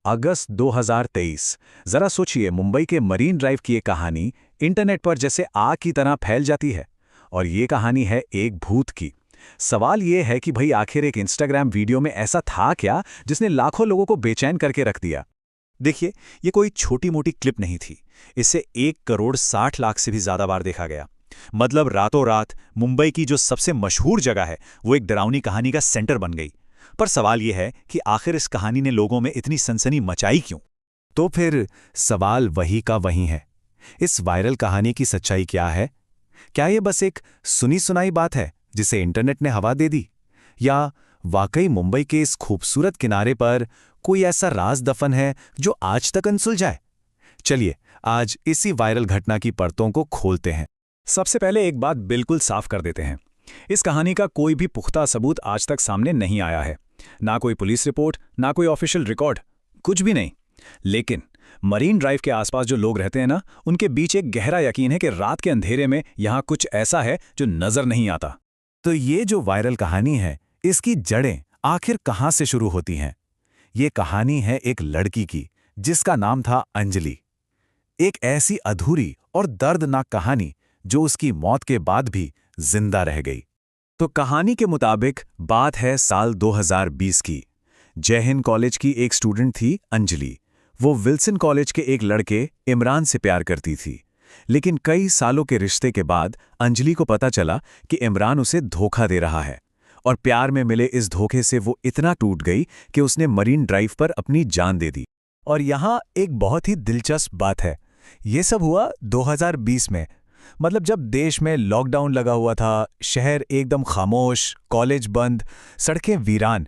अगस्त 2023। जरा सोचिए, मुंबई के मरीन ड्राइव की ये कहानी इंटरनेट पर जैसे आग की तरह फैल जाती है। और ये कहानी है एक भूत की। सवाल ये है कि भाई आखिर एक इंस्टाग्राम वीडियो में ऐसा था क्या जिसने लाखों लोगों को बेचैन करके रख दिया। देखिए, ये कोई छोटी मोटी क्लिप नहीं थी। इसे 1 करोड़ 60 लाख से भी ज्यादा बार देखा गया। मतलब रातों रात मुंबई की जो सबसे मशहूर जगह है वो एक डरावनी कहानी का सेंटर बन गई। पर सवाल यह है कि आखिर इस कहानी ने लोगों में इतनी सनसनी मचाई क्यों? तो फिर सवाल वही का वही है। इस वायरल कहानी की सच्चाई क्या है? क्या ये बस एक सुनी सुनाई बात है जिसे इंटरनेट ने हवा दे दी, या वाकई मुंबई के इस खूबसूरत किनारे पर कोई ऐसा राज दफन है जो आज तक अनसुलझा है? चलिए आज इसी वायरल घटना की परतों को खोलते हैं। सबसे पहले एक बात बिल्कुल साफ कर देते हैं। इस कहानी का कोई भी पुख्ता सबूत आज तक सामने नहीं आया है। ना कोई पुलिस रिपोर्ट, ना कोई ऑफिशियल रिकॉर्ड, कुछ भी नहीं। लेकिन मरीन ड्राइव के आसपास जो लोग रहते हैं ना, उनके बीच एक गहरा यकीन है कि रात के अंधेरे में यहां कुछ ऐसा है जो नजर नहीं आता। तो ये जो वायरल कहानी है, इसकी जड़ें आखिर कहां से शुरू होती हैं? ये कहानी है एक लड़की की जिसका नाम था अंजलि। एक ऐसी अधूरी और दर्दनाक कहानी जो उसकी मौत के बाद भी जिंदा रह गई। तो कहानी के मुताबिक बात है साल 2020 की। जय हिंद कॉलेज की एक स्टूडेंट थी अंजलि। वो विल्सन कॉलेज के एक लड़के इमरान से प्यार करती थी। लेकिन कई सालों के रिश्ते के बाद अंजलि को पता चला कि इमरान उसे धोखा दे रहा है। और प्यार में मिले इस धोखे से वो इतना टूट गई कि उसने मरीन ड्राइव पर अपनी जान दे दी। और यहाँ एक बहुत ही दिलचस्प बात है। ये सब हुआ 2020 में। मतलब जब देश में लॉकडाउन लगा हुआ था, शहर एकदम खामोश, कॉलेज बंद, सड़कें वीरान।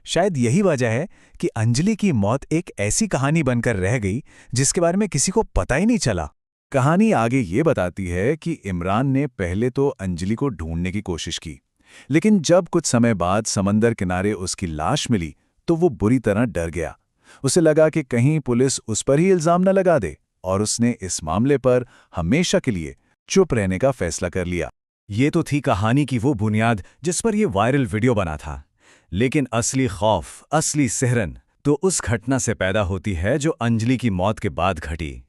शायद यही वजह है कि अंजलि की मौत एक ऐसी कहानी बनकर रह गई जिसके बारे में किसी को पता ही नहीं चला। कहानी आगे ये बताती है कि इमरान ने पहले तो अंजलि को ढूंढने की कोशिश की, लेकिन जब कुछ समय बाद समंदर किनारे उसकी लाश मिली तो वो बुरी तरह डर गया। उसे लगा कि कहीं पुलिस उस पर ही इल्जाम न लगा दे, और उसने इस मामले पर हमेशा के लिए चुप रहने का फैसला कर लिया। ये तो थी कहानी की वो बुनियाद जिस पर यह वायरल वीडियो बना था। लेकिन असली खौफ, असली सिहरन तो उस घटना से पैदा होती है जो अंजलि की मौत के बाद घटी।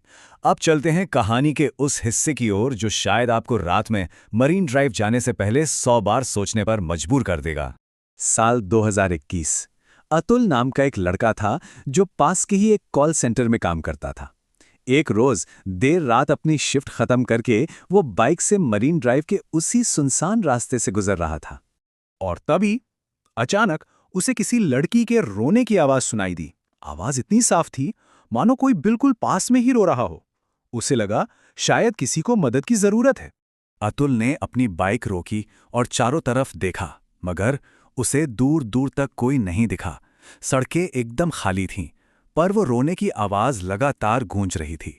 अब चलते हैं कहानी के उस हिस्से की ओर जो शायद आपको रात में मरीन ड्राइव जाने से पहले 100 बार सोचने पर मजबूर कर देगा। साल 2021। अतुल नाम का एक लड़का था जो पास के ही एक कॉल सेंटर में काम करता था। एक रोज देर रात अपनी शिफ्ट खत्म करके वो बाइक से मरीन ड्राइव के उसी सुनसान रास्ते से गुजर रहा था। और तभी अचानक उसे किसी लड़की के रोने की आवाज सुनाई दी। आवाज इतनी साफ थी मानो कोई बिल्कुल पास में ही रो रहा हो। उसे लगा शायद किसी को मदद की जरूरत है। अतुल ने अपनी बाइक रोकी और चारों तरफ देखा, मगर उसे दूर दूर तक कोई नहीं दिखा। सड़कें एकदम खाली थीं, पर वो रोने की आवाज लगातार गूंज रही थी।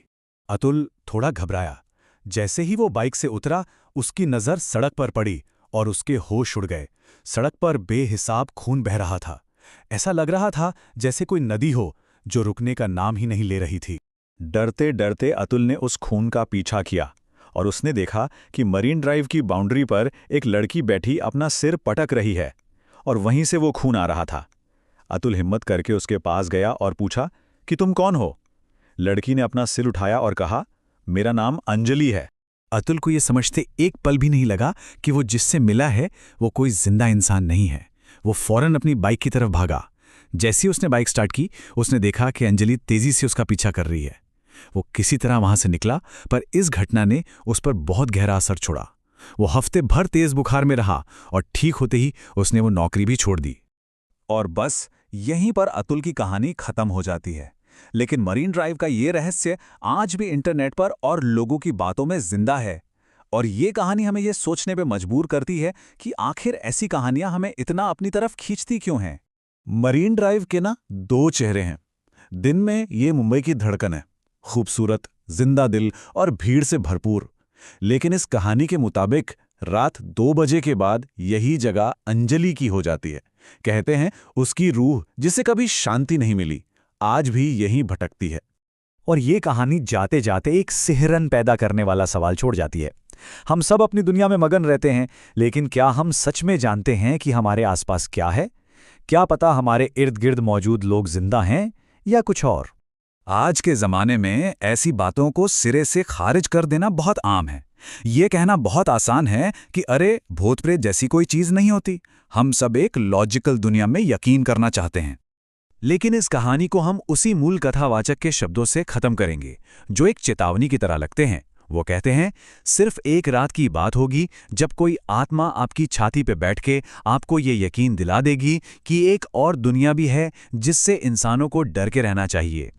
अतुल थोड़ा घबराया। जैसे ही वो बाइक से उतरा, उसकी नजर सड़क पर पड़ी और उसके होश उड़ गए। सड़क पर बेहिसाब खून बह रहा था। ऐसा लग रहा था जैसे कोई नदी हो जो रुकने का नाम ही नहीं ले रही थी। डरते डरते अतुल ने उस खून का पीछा किया और उसने देखा कि मरीन ड्राइव की बाउंड्री पर एक लड़की बैठी अपना सिर पटक रही है, और वहीं से वो खून आ रहा था। अतुल हिम्मत करके उसके पास गया और पूछा कि तुम कौन हो? लड़की ने अपना सिर उठाया और कहा, मेरा नाम अंजलि है। अतुल को यह समझते एक पल भी नहीं लगा कि वो जिससे मिला है वो कोई जिंदा इंसान नहीं है। वो फौरन अपनी बाइक की तरफ भागा। जैसे ही उसने बाइक स्टार्ट की, उसने देखा कि अंजलि तेजी से उसका पीछा कर रही है। वो किसी तरह वहां से निकला, पर इस घटना ने उस पर बहुत गहरा असर छोड़ा। वो हफ्ते भर तेज बुखार में रहा और ठीक होते ही उसने वो नौकरी भी छोड़ दी। और बस यहीं पर अतुल की कहानी खत्म हो जाती है। लेकिन मरीन ड्राइव का ये रहस्य आज भी इंटरनेट पर और लोगों की बातों में जिंदा है। और ये कहानी हमें ये सोचने पे मजबूर करती है कि आखिर ऐसी कहानियां हमें इतना अपनी तरफ खींचती क्यों हैं। मरीन ड्राइव के ना दो चेहरे हैं। दिन में ये मुंबई की धड़कन है, खूबसूरत, जिंदा दिल और भीड़ से भरपूर। लेकिन इस कहानी के मुताबिक रात 2 बजे के बाद यही जगह अंजलि की हो जाती है। कहते हैं उसकी रूह जिसे कभी शांति नहीं मिली, आज भी यहीं भटकती है। और ये कहानी जाते जाते एक सिहरन पैदा करने वाला सवाल छोड़ जाती है। हम सब अपनी दुनिया में मगन रहते हैं, लेकिन क्या हम सच में जानते हैं कि हमारे आसपास क्या है? क्या पता हमारे इर्द गिर्द मौजूद लोग जिंदा हैं या कुछ और? आज के ज़माने में ऐसी बातों को सिरे से खारिज कर देना बहुत आम है। ये कहना बहुत आसान है कि अरे भूत प्रेत जैसी कोई चीज़ नहीं होती, हम सब एक लॉजिकल दुनिया में यकीन करना चाहते हैं। लेकिन इस कहानी को हम उसी मूल कथावाचक के शब्दों से खत्म करेंगे, जो एक चेतावनी की तरह लगते हैं। वो कहते हैं, सिर्फ एक रात की बात होगी जब कोई आत्मा आपकी छाती पे बैठ के आपको ये यकीन दिला देगी कि एक और दुनिया भी है जिससे इंसानों को डर के रहना चाहिए।